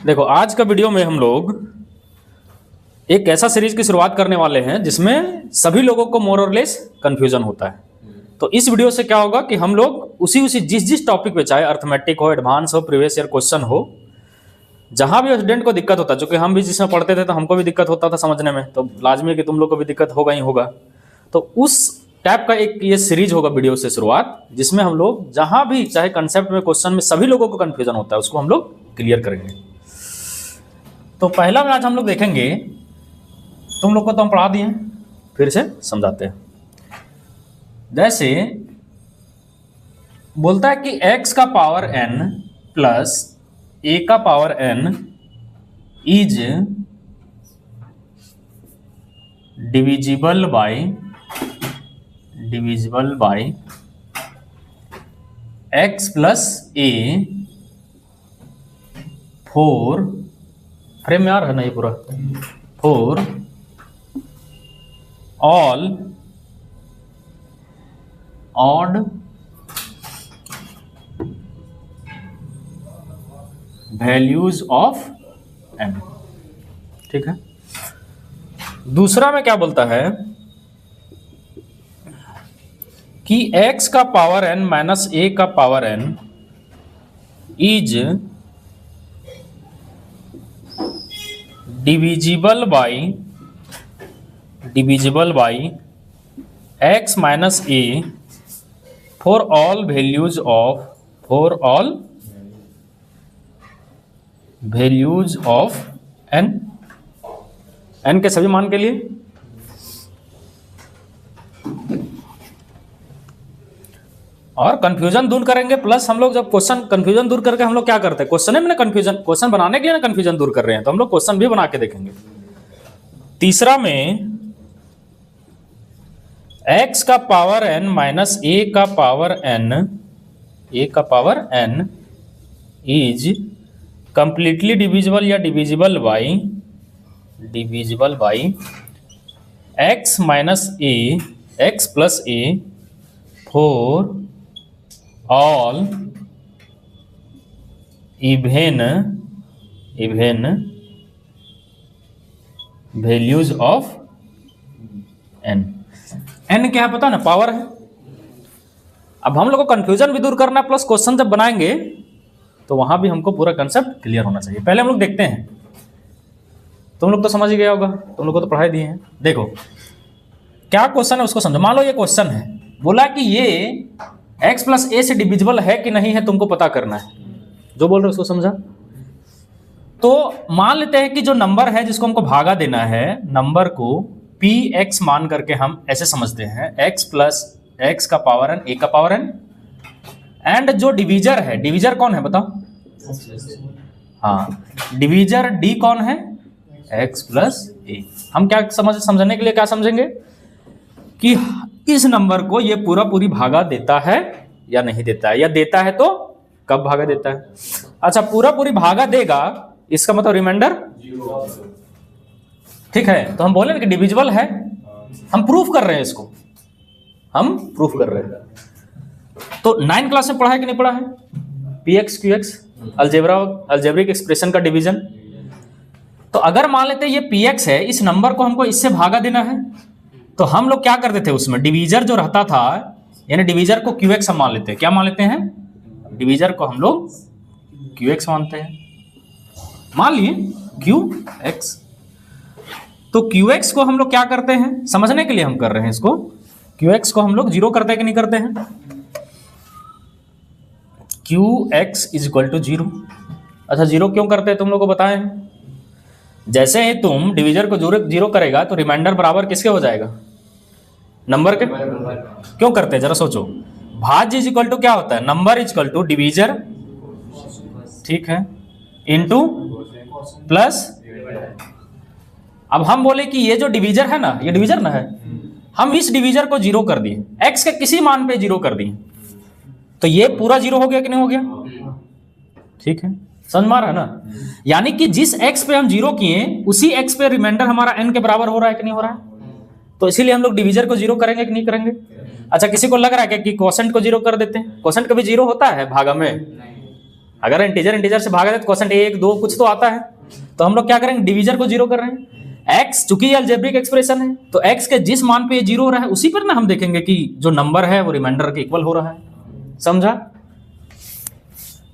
देखो आज का वीडियो में हम लोग एक ऐसा सीरीज की शुरुआत करने वाले हैं जिसमें सभी लोगों को मोर और लेस कंफ्यूजन होता है। तो इस वीडियो से क्या होगा कि हम लोग उसी जिस टॉपिक पे, चाहे अर्थमेटिक हो, एडवांस हो, प्रीवियस ईयर क्वेश्चन हो, जहां भी स्टूडेंट को दिक्कत होता है, क्योंकि हम भी जिसमें पढ़ते थे तो हमको भी दिक्कत होता था समझने में, तो लाजमी है कि तुम लोग को भी दिक्कत होगा ही होगा। तो उस टाइप का एक ये सीरीज होगा वीडियो से शुरुआत, जिसमें हम लोग जहां भी चाहे कंसेप्ट में, क्वेश्चन में सभी लोगों को कंफ्यूजन होता है उसको हम लोग क्लियर करेंगे। तो पहला में आज हम लोग देखेंगे, तुम लोग को तो हम पढ़ा दिए हैं, फिर से समझाते हैं। जैसे बोलता है कि x का पावर n प्लस a का power n is divisible bye x plus a four, frame में आ रहा है ना ये पूरा, for all odd values of n। ठीक है। दूसरा में क्या बोलता है कि x का पावर n माइनस a का power n is divisible bye x minus a for all values of n के सभी मान के लिए। और कंफ्यूजन दूर करेंगे, प्लस हम लोग जब कंफ्यूजन दूर करके हम लोग क्या करते हैं, क्वेश्चन बनाने के लिए ना कंफ्यूजन दूर कर रहे हैं, तो हम लोग क्वेश्चन भी बना के देखेंगे। तीसरा में x का पावर n माइनस a का power n is completely divisible या divisible by x minus a, x plus a for all even values of n। n क्या है पता ना, पावर है। अब हम लोग को कंफ्यूजन भी दूर करना है, प्लस क्वेश्चन जब बनाएंगे तो वहां भी हमको पूरा कंसेप्ट क्लियर होना चाहिए। पहले हम लोग देखते हैं, तुम लोग तो समझ ही गया होगा, तुम लोग को तो पढ़ाई दिए हैं। देखो क्या क्वेश्चन है उसको समझो। मान लो ये क्वेश्चन है, बोला कि ये x प्लस a से डिविजिबल है कि नहीं है, तुमको पता करना है। जो बोल रहे उसको समझा। तो मान लेते हैं कि जो नंबर है जिसको हमको भागा देना है, नंबर को px मान करके हम ऐसे समझते हैं, x प्लस x का पावर n, a का पावर n, एंड जो डिवीजर है, डिवीजर कौन है बताओ? हाँ, डिवीजर d कौन है? x plus a। हम क्या समझने के लिए क्या समझेंगे कि इस नंबर को ये पूरी भागा देता है या नहीं देता है, या देता है तो कब भागा देता है। अच्छा, पूरी भागा देगा, इसका मतलब रिमाइंडर। ठीक है, तो हम बोले ना कि डिविजिबल है, हम प्रूफ कर रहे हैं, इसको हम प्रूफ कर रहे हैं। तो 9 क्लास में पढ़ा है कि नहीं पढ़ा है? px qx अलजेब्रिक एक्सप्रेशन का डिवीजन। तो अगर मान लेते हैं ये px है, इस नंबर को हमको इससे भागा देना है, तो हम लोग क्या करते थे, उसमें डिवीजर जो रहता था, यानी डिवीजर को qx हम मान लेते हैं। क्या मान लेते हैं? डिवीजर को हम लोग qx मानते हैं। मान लिए qx, तो qx को हम लोग क्या करते हैं, समझने के लिए हम कर रहे हैं इसको, qx को हम लोग जीरो करते हैं कि नहीं करते हैं? qx is equal to 0। अच्छा, जीरो क्यों करते हैं तुम लोग को बताएं। जैसे ही तुम डिवीजर को जीरो करेगा तो रिमाइंडर बराबर किसके हो जाएगा? नंबर के। क्यों करते हैं जरा सोचो। भाज्य इज इक्वल टू क्या होता है? Number is equal to divisor, ठीक है, इनटू प्लस। अब हम बोले कि ये जो डिवीजर है ना, ये डिवीजर ना है, हम इस डिवीजर को जीरो कर दिए, x के किसी मान पे जीरो कर दिए, तो ये पूरा जीरो हो गया कि नहीं हो गया? ठीक है, समझ में आ रहा है ना। यानी कि जिस x पे हम जीरो किए उसी x पे रिमाइंडर हमारा n के बराबर हो रहा है कि नहीं हो रहा है। तो इसीलिए हम लोग डिवीजर को जीरो करेंगे कि नहीं करेंगे। अच्छा, किसी को लग रहा है कि क्वोशेंट को जीरो कर देते हैं? क्वोशेंट कभी जीरो होता है भागा में? अगर इंटीजर इंटीजर से भागा दे तो क्वोशंट 1 2 कुछ तो आता है। तो हम लोग क्या करेंगे, डिवीजर को जीरो कर रहे हैं। x चूंकि ये अलजेब्रिक एक्सप्रेशन है तो x के जिस मान पे ये जीरो हो रहा है उसी पर ना हम देखेंगे कि जो नंबर है वो रिमाइंडर के इक्वल हो रहा है, समझा।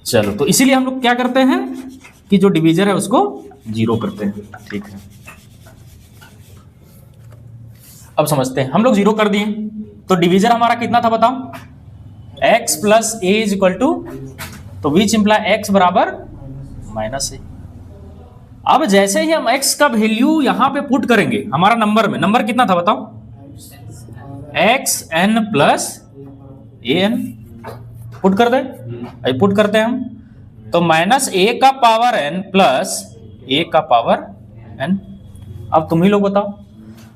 चलो तो इसीलिए हम लोग क्या करते हैं कि जो डिवीजर है उसको जीरो करते हैं, ठीक है। अब समझते हैं, हम लोग जीरो कर दिए तो डिवीजर हमारा कितना था बताओ, x plus a is equal to, तो विच इंप्लाई x बराबर माइनस ए। अब जैसे ही हम x का वैल्यू यहां पे पुट करेंगे हमारा नंबर में, नंबर कितना था बताओ, x n plus A N, put कर दे, पुट करते हैं हम, तो माइनस ए का पावर n प्लस ए का पावर n। अब तुम ही लोग बताओ,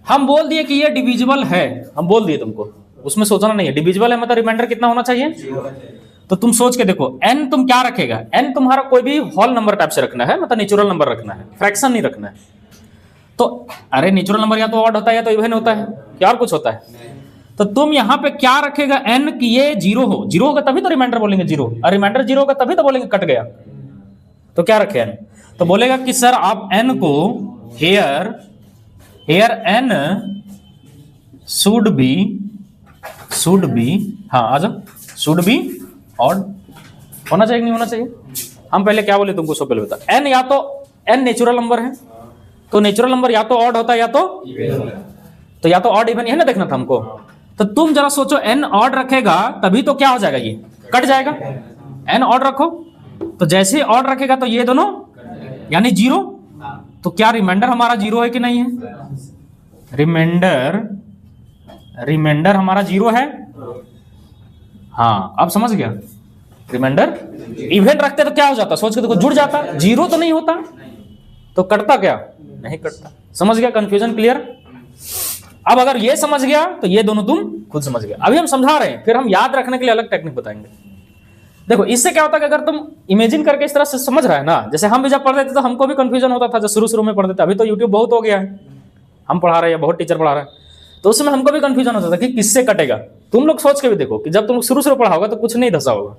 हम बोल दिए कि ये डिविजिबल है, हम बोल दिए तुमको, उसमें सोचना नहीं है, डिविजिबल है मतलब रिमाइंडर कितना होना चाहिए। तो तुम सोच के देखो n तुम क्या रखेगा, n तुम्हारा कोई भी होल नंबर टाइप से रखना है, मतलब नेचुरल नंबर रखना है, फ्रैक्शन नहीं रखना है। तो अरे नेचुरल नंबर या तो ऑड होता है या तो इवन होता है, क्या और कुछ होता है। तो तुम यहाँ पे क्या रखेगा n कि ये जीरो हो, जीरो होगा तभी तो रिमाइंडर बोलेंगे जीरो, और रिमाइंडर जीरो होगा तभी तो बोलेंगे कट गया। तो क्या रखे n, तो बोलेगा कि सर आप n को हेयर n शुड बी हाँ आ जाओ, शुड बी ऑड होना चाहिए नहीं होना चाहिए। हम पहले क्या बोले तुमको, सब पहले बता, n या तो n नेचुरल नंबर है तो नेचुरल नंबर या तो ऑड होता है या तो ऑड इवन, यह ना देखना था हमको। तो तुम जरा सोचो n ऑड रखेगा तभी तो क्या हो जाएगा, ये कट जाएगा। n ऑड रखो तो जैसे ही ऑड रखेगा तो ये दोनों यानी जीरो, तो क्या रिमाइंडर हमारा जीरो है कि नहीं है, रिमाइंडर हमारा जीरो है। हाँ अब समझ गया, रिमाइंडर इवेंट रखते तो क्या हो जाता, सोच के देखो, जुड़ जाता, जीरो तो नहीं होता तो कटता क्या, नहीं कटता। समझ गया, कंफ्यूजन क्लियर। अब अगर ये समझ गया तो ये दोनों तुम खुद समझ गया। अभी हम समझा रहे हैं, फिर हम याद रखने के लिए अलग टेक्निक बताएंगे। देखो इससे क्या होता है कि अगर तुम इमेजिन करके इस तरह से समझ रहे हैं ना, जैसे हम भी जब पढ़ते थे तो हमको भी कंफ्यूजन होता था, जब शुरू में पढ़ते थे। अभी तो यूट्यूब बहुत हो गया है, हम पढ़ा रहे हैं, बहुत टीचर पढ़ा रहे हैं, तो उसमें हमको भी कंफ्यूजन होता था कि किससे कटेगा। तुम लोग सोच के भी देखो कि जब तुम शुरू पढ़ा होगा तो कुछ नहीं धसा होगा,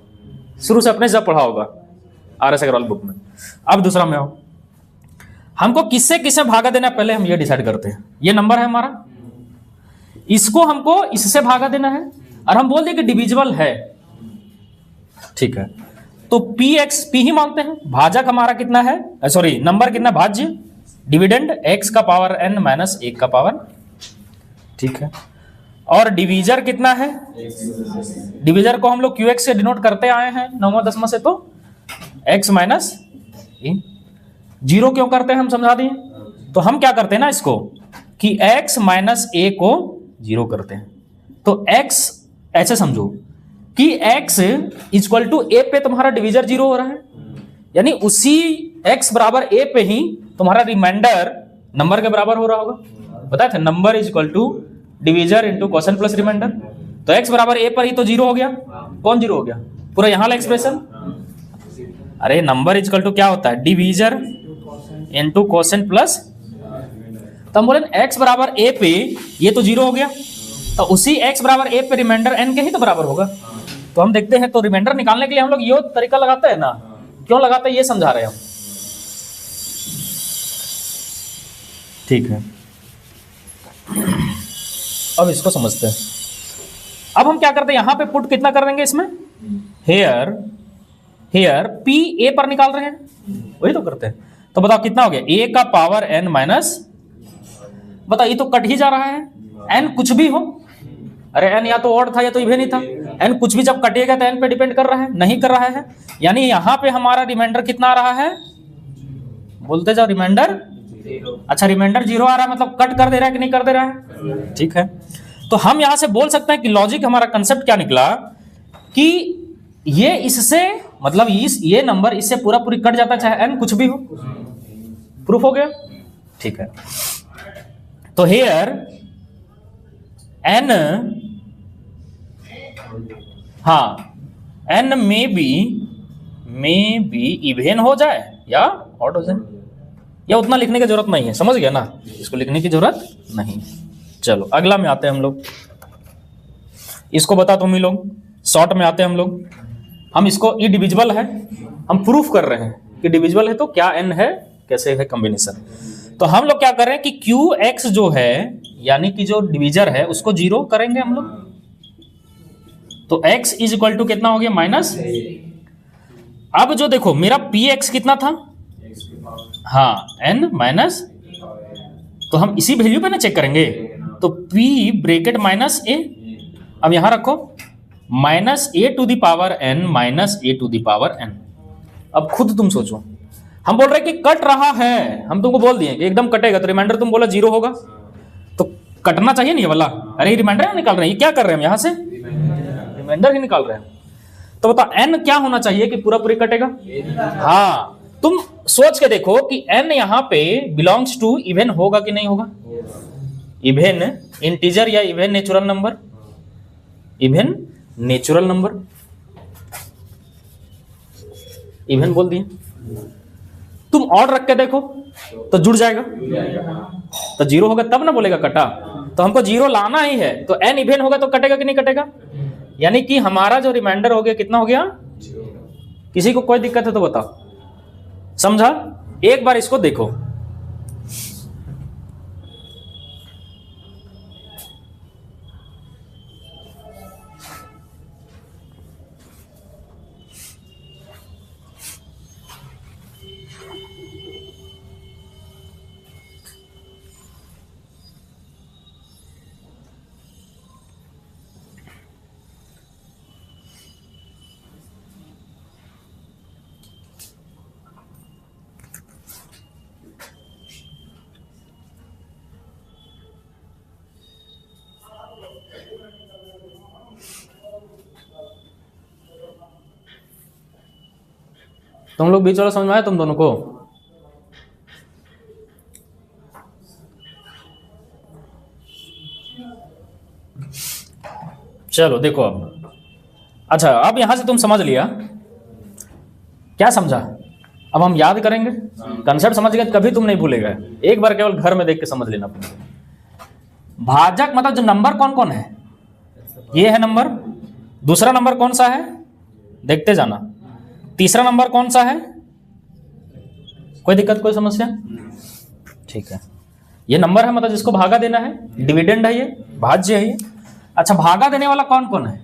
शुरू से अपने से पढ़ा होगा RS अग्रवाल बुक में। अब दूसरा में आओ, हमको किससे किससे भागा देना है पहले हम ये डिसाइड करते हैं। ये नंबर है हमारा, इसको हमको इससे भागा देना है, और हम बोल दें कि डिविजिबल है, ठीक है। तो p ही मानते हैं, भाजक हमारा कितना है, सॉरी नंबर कितना, भाज्य, डिविडेंड x का पावर n माइनस 1 का पावर, ठीक है। और डिवीजर कितना है, डिवीजर को हम लोग qx से डिनोट करते आए हैं 9वां 10वां से, तो x माइनस ए। जीरो क्यों करते हैं हम समझा दिए। तो हम क्या करते हैं ना इसको कि x माइनस ए को जीरो करते हैं। तो x ऐसे समझो कि x इक्वल टू ए पे तुम्हारा डिवीजर जीरो हो रहा है, यानी उसी x बराबर a पे ही तुम्हारा रिमाइंडर नंबर के बराबर हो रहा होगा। बताए थे number is equal to divisor into quotient plus remainder. तो x बराबर a पर ही तो जीरो हो गया। कौन जीरो हो गया, पूरा यहां वाला एक्सप्रेशन। अरे नंबर इज इक्वल टू क्या होता है, डिवीजर इंटू क्वोशंट प्लस, तो हम बोले x बराबर a पे ये तो जीरो हो गया, तो उसी x बराबर a पे रिमाइंडर n के ही तो बराबर होगा। तो हम देखते हैं, तो रिमाइंडर निकालने के लिए हम लोग ये तरीका लगाते हैं ना, क्यों लगाते हैं ये समझा रहे हैं हम, ठीक है। अब इसको समझते हैं। अब हम क्या करते हैं, यहां पे पुट कितना कर देंगे इसमें, हेयर p a पर निकाल रहे हैं, वही तो करते हैं। तो बताओ कितना हो गया, a का पावर n माइनस, बताओ ये तो कट ही जा रहा है, n कुछ भी हो, अरे n या तो ऑड था या तो इवन ही था, n कुछ भी जब कटेगा तो n पे डिपेंड कर रहा है, नहीं कर रहा है, यानी यहां पे हमारा रिमाइंडर कितना आ रहा है, बोलते जाओ रिमाइंडर, अच्छा रिमाइंडर जीरो आ रहा है, मतलब कट कर दे रहा है कि नहीं कर दे रहा है, ठीक है। तो हम यहां से बोल सकते हैं कि लॉजिक हमारा कंसेप्ट क्या निकला कि ये इससे मतलब ये नंबर इससे पूरा पूरी कट जाता है, चाहे n कुछ भी हो। प्रूफ हो गया, ठीक है। तो हेयर n, हाँ n में भी इवेन हो जाए या ऑड हो जाए, या उतना लिखने की जरूरत नहीं है, समझ गया ना, इसको लिखने की जरूरत नहीं। चलो अगला में आते हैं हम लोग, इसको बता तुम ही लोग, शॉर्ट में आते हैं हम लोग। हम इसको ई डिविजिबल है, हम प्रूफ कर रहे हैं कि डिविजिबल है तो क्या n है, कैसे है कॉम्बिनेशन। तो हम लोग क्या कर रहे हैं कि QX जो है यानी कि जो डिविजर है उसको 0 करेंगे हम लोग। तो x इज इक्वल टू कितना हो गया माइनस। अब जो देखो मेरा PX कितना था, हाँ n माइनस, तो हम इसी वैल्यू पे ना चेक करेंगे। तो P ब्रेकेट माइनस a, अब यहां रखो minus a to the power n minus a to the power n। अब खुद तुम सोचो, हम बोल रहे हैं कि कट रहा है, हम तुमको बोल दिए कि एकदम कटेगा, तो रिमाइंडर तुम बोला 0 होगा, तो कटना चाहिए नहीं ये वाला। अरे रिमाइंडर निकाल रहे हैं, ये क्या कर रहे हैं हम यहां से रिमाइंडर ही निकाल रहे हैं। तो बता n क्या होना चाहिए कि पूरा पूरी कटेगा। हाँ तुम सोच के देखो कि n यहां पे बिलोंग्स टू इवन होगा कि नहीं होगा, इवन इंटीजर या even natural number, even natural number, even बोल दिए। तुम ऑड रख के देखो तो जुड़ जाएगा, तो 0 होगा तब ना बोलेगा कटा। तो हमको 0 लाना ही है, तो n इवन होगा तो कटेगा कि नहीं कटेगा, यानी कि हमारा जो रिमाइंडर हो गया कितना हो गया। किसी को कोई दिक्कत है तो बताओ, समझा। एक बार इसको देखो, तुम लोग बीच वाला समझ में आया तुम दोनों को। चलो देखो अब, अच्छा अब यहां से तुम समझ लिया, क्या समझा। अब हम याद करेंगे, कंसेप्ट समझ गए कभी तुम नहीं भूलेगा, एक बार केवल घर में देख के समझ लेना। भाजक मतलब जो नंबर कौन कौन है, ये है नंबर। दूसरा नंबर कौन सा है देखते जाना, तीसरा नंबर कौन सा है, कोई दिक्कत कोई समस्या, ठीक है। ये नंबर है मतलब जिसको भागा देना है, डिविडेंड है ये, भाज्य है ये। अच्छा भागा देने वाला कौन कौन है,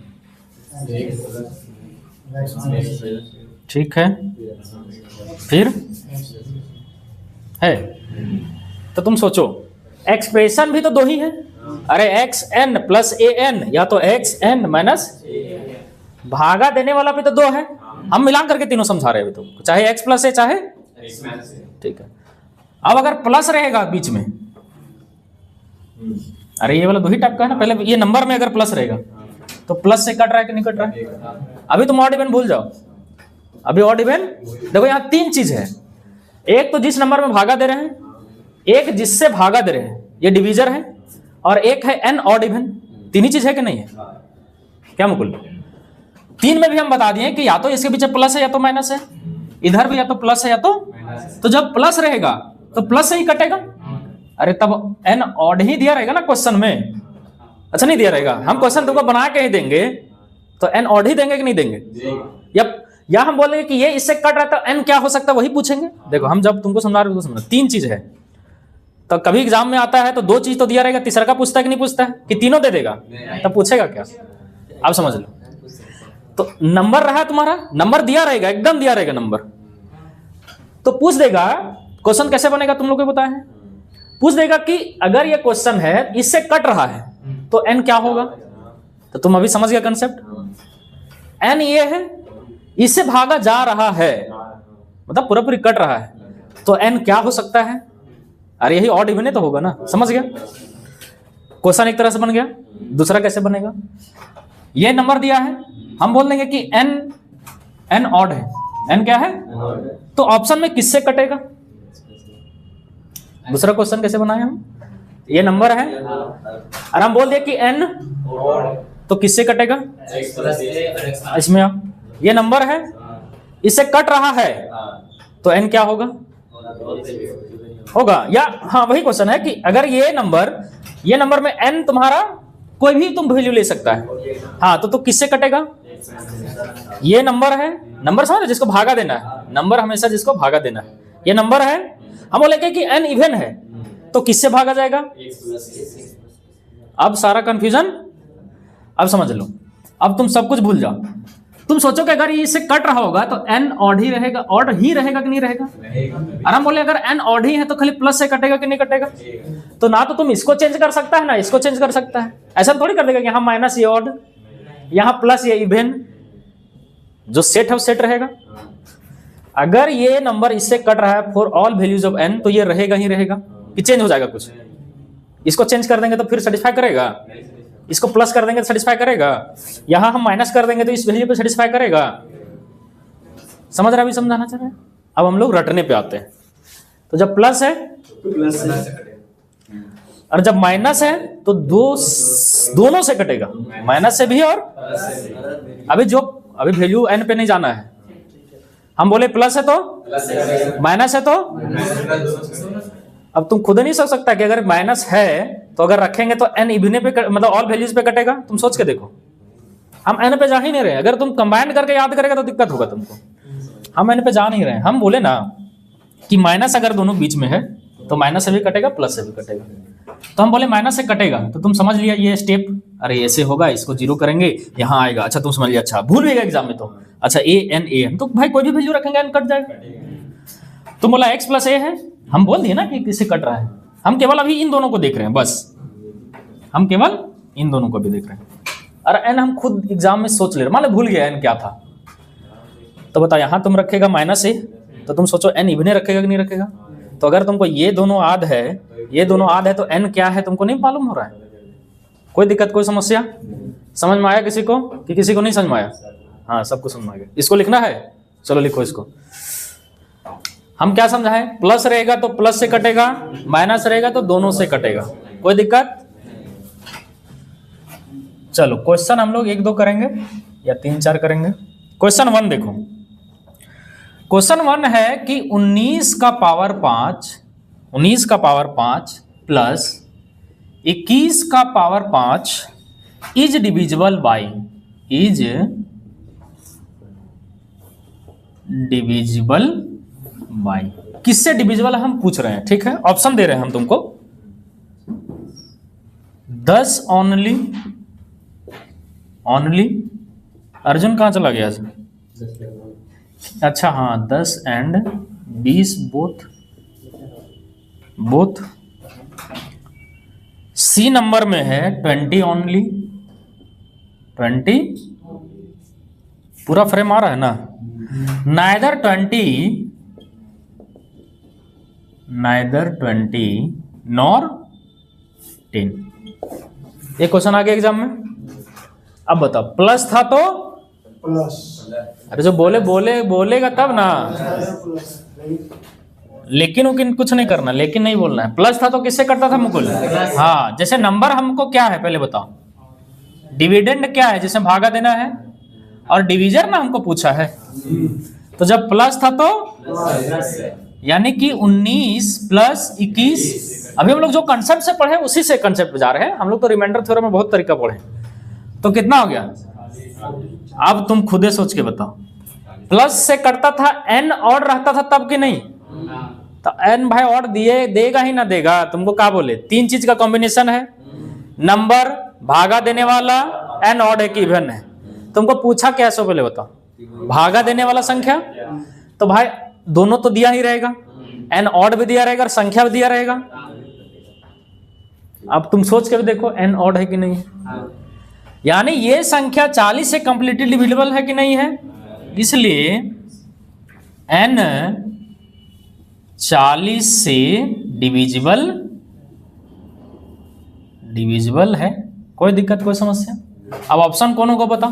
ठीक है, फिर है। तो तुम सोचो एक्सप्रेशन भी तो 2 ही है, अरे xn प्लस an या तो xn माइनस, भागा देने वाला भी तो 2 है, हम मिलान करके तीनों समझा रहे हैं तुमको, चाहे x प्लस है चाहे, ठीक है। अब अगर प्लस रहेगा बीच में, अरे ये वाला 2 ही टाइप का है ना, पहले ये नंबर में अगर प्लस रहेगा तो प्लस से कट रहा है कि नहीं कट रहा है। अभी तुम ऑड इवन भूल जाओ, अभी ऑड इवन देखो, यहाँ 3 चीज है, एक तो जिस नंबर में भागा दे रहे हैं, एक जिससे भागा दे रहे हैं ये डिवीजर है, और एक है n ऑड इवन। 3 ही चीज है कि नहीं है, क्या मुकुल। 3 में भी हम बता दिए कि या तो इसके पीछे प्लस है या तो माइनस है, इधर भी या तो प्लस है या तो जब प्लस रहेगा तो प्लस से ही कटेगा। अरे तब n ऑड ही दिया रहेगा ना क्वेश्चन में, अच्छा नहीं दिया रहेगा, हम क्वेश्चन तुमको बना के ही देंगे तो n ऑड ही देंगे कि नहीं देंगे, या हम बोलेंगे कि ये इससे कट रहा है तो n क्या हो सकता है वही पूछेंगे। देखो हम जब तुमको समझा रहे हो समझना, 3 चीज है। तो कभी एग्जाम में आता है तो 2 चीज तो दिया रहेगा, तीसरा का पूछता है कि नहीं पूछता है, कि तीनों दे देगा, तब पूछेगा क्या, आप समझ लो। तो नंबर रहा तुम्हारा, नंबर दिया रहेगा, एकदम दिया रहेगा नंबर, तो पूछ देगा। क्वेश्चन कैसे बनेगा तुम लोग को बताया है, पूछ देगा कि अगर ये क्वेश्चन है इससे कट रहा है तो n क्या होगा। तो तुम अभी समझ गया कंसेप्ट, n ये है, इससे भागा जा रहा है मतलब पूरा पूरी कट रहा है, तो n क्या हो सकता है। अरे यही ऑड इवन तो होगा ना, समझ गया। क्वेश्चन एक तरह से बन गया, दूसरा कैसे बनेगा, ये नंबर दिया है, हम बोल देंगे कि n ऑड है, n क्या है, तो ऑप्शन में किससे कटेगा। दूसरा क्वेश्चन कैसे बनाए हम, ये नंबर है और हम बोल दिए कि n तो किससे कटेगा, इसमें ये नंबर है इससे कट रहा है तो n क्या होगा, या हाँ वही क्वेश्चन है कि अगर ये नंबर में n तुम्हारा कोई भी तुम वैल्यू ले सकता है, हाँ तो किससे कटेगा, ये नंबर है, नंबर समझ रहे जिसको भागा देना है, नंबर हमेशा जिसको भागा देना है, ये नंबर है। हम बोले कि n इवन है तो किससे भागा जाएगा? अब सारा कंफ्यूजन अब समझ लो, अब तुम सब कुछ भूल जाओ। तुम सोचो कि अगर ये इससे कट रहा होगा तो n ऑड ही रहेगा, ऑड ही रहेगा कि नहीं रहेगा? और हम बोले अगर n ऑड ही है तो खाली प्लस से कटेगा कि नहीं कटेगा? तो ना तो तुम इसको चेंज कर सकता है ना इसको चेंज कर सकता है। ऐसा थोड़ी कर देगा कि यहाँ माइनस ये ऑड, यहाँ प्लस ये इवन, जो सेट है वो सेट रहेगा। अगर ये नंबर इससे कट रहा है for all values of n तो ये रहेगा ही रहेगा कि चेंज हो जाएगा कुछ? इसको चेंज कर देंगे तो फिर सेटिस्फाई करेगा, इसको प्लस कर देंगे तो सेटिस्फाई करेगा, यहां हम माइनस कर देंगे तो इस वैल्यू पे सेटिस्फाई करेगा। समझ रहा, अभी समझाना चाह रहे हैं। अब हम लोग रटने पे आते हैं। तो जब प्लस है तो प्लस और जब माइनस है तो दोनों से कटेगा, माइनस से भी और अभी वैल्यू n पे नहीं जाना है। हम बोले प्लस है तो माइनस है तो अब तुम खुद नहीं सोच सकता कि अगर माइनस है तो अगर रखेंगे तो n इवने पे मतलब ऑल वैल्यूज पे कटेगा। तुम सोच के देखो, हम n पे जा ही नहीं रहे। अगर तुम कंबाइन करके याद करेगा तो दिक्कत होगा तुमको। हम n पे जा नहीं रहे। हम बोले ना कि माइनस अगर दोनों बीच में है तो माइनस से भी कटेगा प्लस से भी कटेगा। तो हम बोले माइनस से कटेगा तो तुम समझ लिया ये स्टेप, अरे ऐसे होगा, इसको जीरो करेंगे यहाँ आएगा। अच्छा तुम समझ लिया, अच्छा भूल गएगा एग्जाम में तो अच्छा a n तो भाई कोई भी वैल्यू रखेंगे n कट जाएगा। तुम बोला x प्लस a है, हम बोल दिए ना कि किससे कट रहा है। हम केवल अभी इन दोनों को देख रहे हैं, बस हम केवल इन दोनों को भी देख रहे हैं। और n हम खुद एग्जाम में सोच ले रहे, मान लो भूल गया n क्या था। तो बताओ यहाँ तुम रखेगा माइनस a तो तुम सोचो n इवने रखेगा कि नहीं रखेगा। तो अगर तुमको ये दोनों आध है, ये दोनों आध है तो n क्या है तुमको नहीं मालूम हो रहा है। कोई दिक्कत कोई समस्या समझ में आया किसी को कि किसी को नहीं समझ में आया? हाँ सबको समझ में आ गया। इसको लिखना है, चलो लिखो इसको। हम क्या समझाए, प्लस रहेगा तो प्लस से कटेगा, माइनस रहेगा तो दोनों से कटेगा। कोई दिक्कत? चलो क्वेश्चन हम लोग 1-2 करेंगे या 3-4 करेंगे। क्वेश्चन 1 देखो। क्वेश्चन 1 है कि 19 का पावर 5 प्लस 21 का पावर 5 इज डिविजिबल बाई किससे डिविजिबल हम पूछ रहे हैं, ठीक है। ऑप्शन दे रहे हैं हम तुमको 10 ओनली। अर्जुन कहां चला गया? अच्छा हाँ 10 एंड 20 बोथ। सी नंबर में है 20 ओनली। 20 पूरा फ्रेम आ रहा है ना। Neither 20 nor 10। ये क्वेश्चन आ गया एग्जाम में। अब बताओ प्लस था तो प्लस, अरे जो बोलेगा तब ना। लेकिन कुछ नहीं करना, लेकिन नहीं बोलना है। प्लस था तो किससे करता था मुकुल? हाँ जैसे नंबर हमको क्या है पहले बताओ, डिविडेंड क्या है जिसमें भागा देना है, और डिवीजर ना हमको पूछा है। तो जब प्लस था तो यानी कि 19 प्लस 21। अभी हम लोग जो कंसेप्ट से पढ़े उसी से कंसेप्ट पे जा रहे हैं। हम लोग तो रिमाइंडर थ्योरम में बहुत तरीका पढ़े। तो कितना हो गया? अब तुम खुदे सोच के बताओ। प्लस से कटता था n ऑड रहता था तब कि नहीं? तो n भाई ऑड देगा ही ना देगा। तुमको क्या बोले, 3 चीज का कॉम्बिनेशन है, नंबर, भागा देने वाला, n ऑड है कि इवन है। तुमको पूछा क्या सो पहले बताओ, भागा देने वाला संख्या। तो भाई दोनों तो दिया ही रहेगा, n ऑड भी दिया रहेगा और संख्या भी दिया रहेगा। अब तुम सोच के भी देखो n ऑड है कि नहीं है। यानी ये संख्या 40 से कंप्लीटली डिविजिबल है कि नहीं है। इसलिए n 40 से डिविजिबल है। कोई दिक्कत कोई समस्या? अब ऑप्शन कौन होगा बताओ?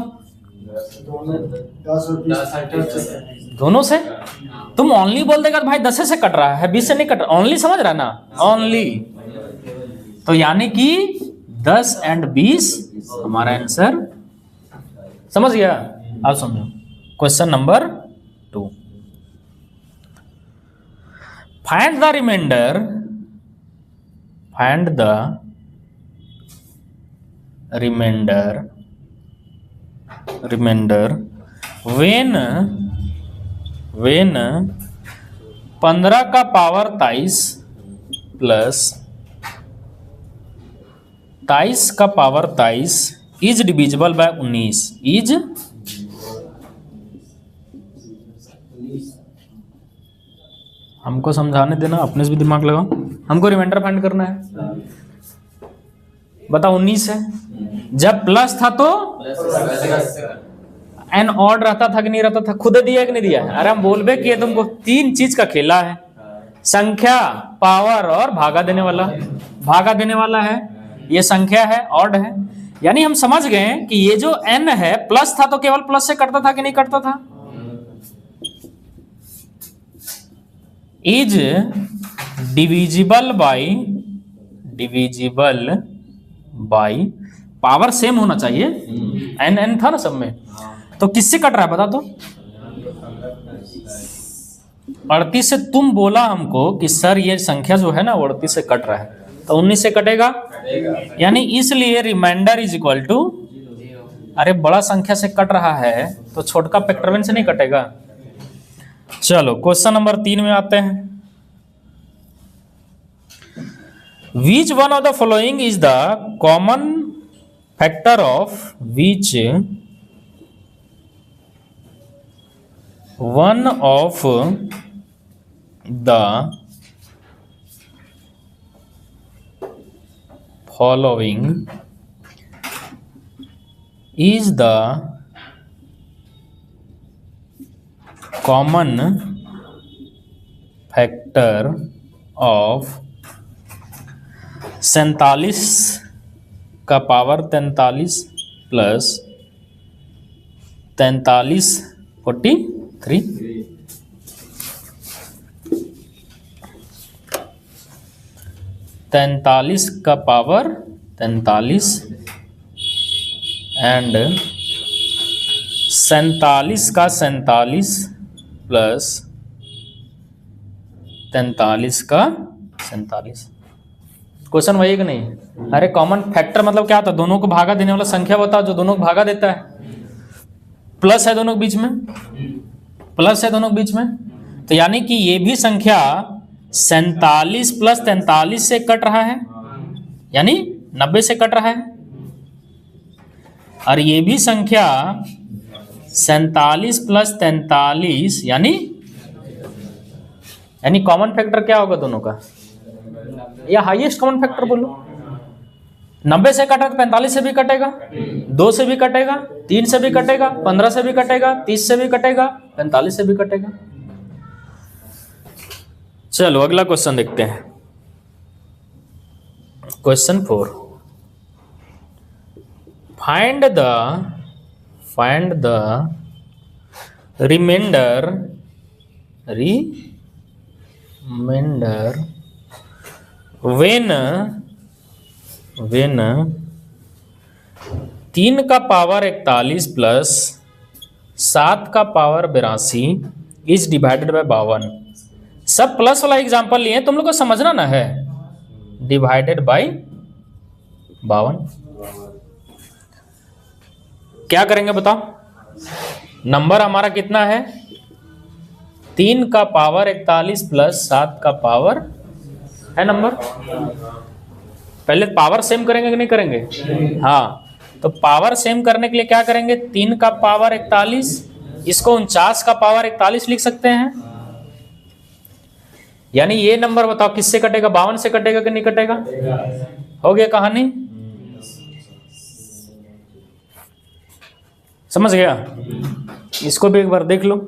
दोनों से। तुम ओनली बोल देगा भाई 10 से कट रहा है, 20 से नहीं कट रहा। ओनली समझ रहा है ना, ओनली। तो यानी कि 10 एंड 20 हमारा आंसर। समझ गया? आप समझो question number 2। Find the remainder when 15 का पावर 23 प्लस 23 का power 23 is divisible by 19 is हमको समझाने देना, अपने से भी दिमाग लगाओ। हमको रिमाइंडर फाइंड करना है। बताओ 19 है, जब प्लस था तो एन ऑड रहता था कि नहीं रहता था, खुद दिया कि नहीं दिया है? अरे हम बोलबे कि ये तुमको 3 चीज का खेला है, संख्या, पावर और भागा देने वाला। भागा देने वाला है, ये संख्या है, ऑड है, यानी हम समझ गए कि ये जो n है प्लस था तो केवल प्लस से कटता था कि नहीं कटता था। Is divisible by power same होना चाहिए, n था ना सब में, तो किससे कट रहा है बता तो? 38 से। तुम बोला हमको कि सर ये संख्या जो है ना 38 से कट रहा है, तो 19 से कटेगा, यानी इसलिए रिमाइंडर इज इक्वल टू, अरे बड़ा संख्या से कट रहा है तो छोटका फैक्टरवन से नहीं कटेगा। चलो क्वेश्चन नंबर 3 में आते हैं। Which one of the following is the common factor of which one of the following is the common factor of 47 का पावर 43 प्लस 43 43 43 का पावर 43 एंड 47 का 47 प्लस 43 का 47। क्वेश्चन वही कि नहीं? अरे कॉमन फैक्टर मतलब क्या होता है? दोनों को भागा देने वाला संख्या बताओ जो दोनों को भागा देता है। प्लस है दोनों के बीच में, प्लस है दोनों के बीच में, तो यानी कि ये भी संख्या 47 प्लस 43 से कट रहा है, यानी 90 से कट रहा है, और ये भी संख्या 47 प्लस 43 यानी कॉमन फैक्टर क्या होगा दोनों का, या हाईएस्ट कॉमन फैक्टर बोलो। 90 से कटा तो 45 से भी कटेगा, 2 से भी कटेगा, 3 से भी कटेगा, 15 से भी कटेगा, 30 से भी कटेगा, 45 से भी कटेगा। चलो अगला क्वेश्चन देखते हैं। Question 4, find the remainder when 3 का पावर 41 प्लस 7 का पावर 82 इज डिवाइडेड बाय 52। सब प्लस वाला एग्जांपल लिए, तुम लोग को समझना ना है, डिवाइडेड बाय 52। क्या करेंगे बताओ? नंबर हमारा कितना है? 3 का पावर 41 प्लस 7 का पावर है नंबर। पहले पावर सेम करेंगे कि नहीं करेंगे? हाँ, तो पावर सेम करने के लिए क्या करेंगे? 3 का पावर 41, इसको 49 का पावर 41 लिख सकते हैं, यानी ये नंबर बताओ किससे कटेगा? 52 से कटेगा कि नहीं कटेगा? हो गया कहानी, समझ गया? इसको भी एक बार देख लो।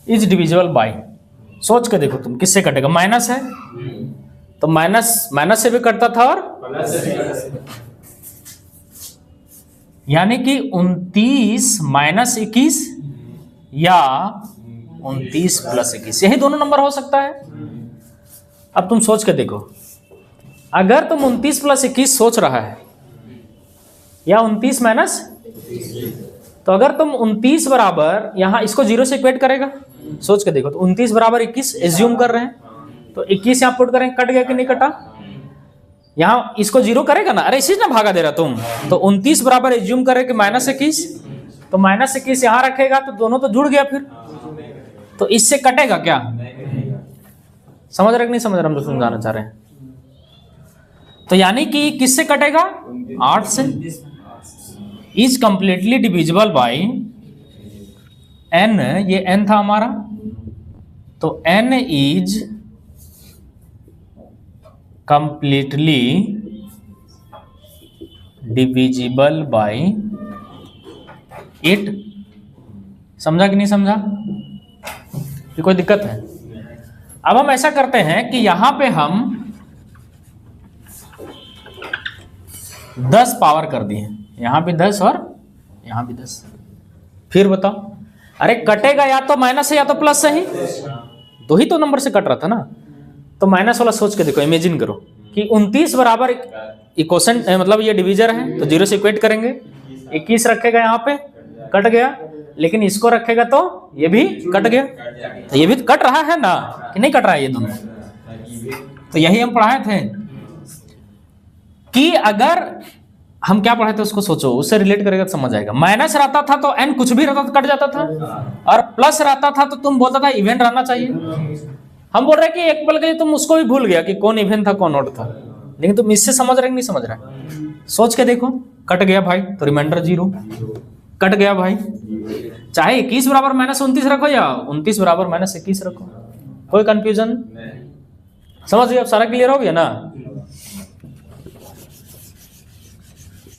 इज डिविजिबल बाय, सोच के देखो तुम किससे कटेगा? माइनस है तो माइनस से भी कटता था, और यानी कि 29 माइनस 21 या 29 प्लस 21, यही दोनों नंबर हो सकता है। अब तुम सोच के देखो, अगर तुम 29 प्लस 21 सोच रहा है या 29 माइनस तो अगर तुम 29 बराबर यहाँ इसको 0 से इक्वेट करेगा, सोच के देखो, तो 29 बराबर 21 एज्यूम कर रहे हैं, तो 21 यहाँ पुट करेंगे, कट गया कि नहीं कटा? यहाँ इसको 0 करेगा ना, अरे इसी ना भागा दे रहा तुम, तो 29 बराबर एज्यूम करे कि -21, तो -21 यहाँ रखेगा तो दोनों तो जुड़ गया फिर, तो इससे कटेगा क्या? समझ रहे कि नहीं समझ रहे? हम लोग समझाना चाह रहे हैं। तो यानी कि किससे कटेगा? 8 से। Is completely divisible by n, ये n था हमारा, तो n is completely divisible by 8। समझा कि नहीं समझा? कि कोई दिक्कत है? अब हम ऐसा करते हैं कि यहां पे हम 10 पावर कर दिए, यहां भी 10 और यहां भी 10। फिर बताओ, अरे कटेगा या तो माइनस है या तो प्लस है ही, दो ही तो नंबर से कट रहा था ना। तो माइनस वाला सोच के देखो, इमेजिन करो कि 29 बराबर इक्वेशन मतलब ये डिवीजर है, तो 0 से इक्वेट करेंगे, 21 रखेगा यहाँ पे, कट गया, लेकिन इसको रखेगा तो ये भी कट गया, तो ये भी कट रहा है ना कि नहीं कट रहा है ये दोनों? तो यही हम पढ़ाए थे कि अगर हम क्या पढ़े थे उसको सोचो, उससे रिलेट करेगा तो समझ आएगा। माइनस रहता था तो n कुछ भी रहता तो कट जाता था, और प्लस रहता था तो तुम बोलता था इवेंट रहना चाहिए। हम बोल रहे कि एक पल के लिए तुम उसको भी भूल गया कि कौन इवेंट था कौन नोट था, लेकिन तुम इससे समझ रहे नहीं समझ रहे? सोच के देखो, कट गया भाई तो रिमाइंडर 0, कट गया भाई, चाहे 21 बराबर -29 रखो या 29 बराबर -21 रखो, कोई कंफ्यूजन? समझ गए? अब सारा क्लियर हो गया ना?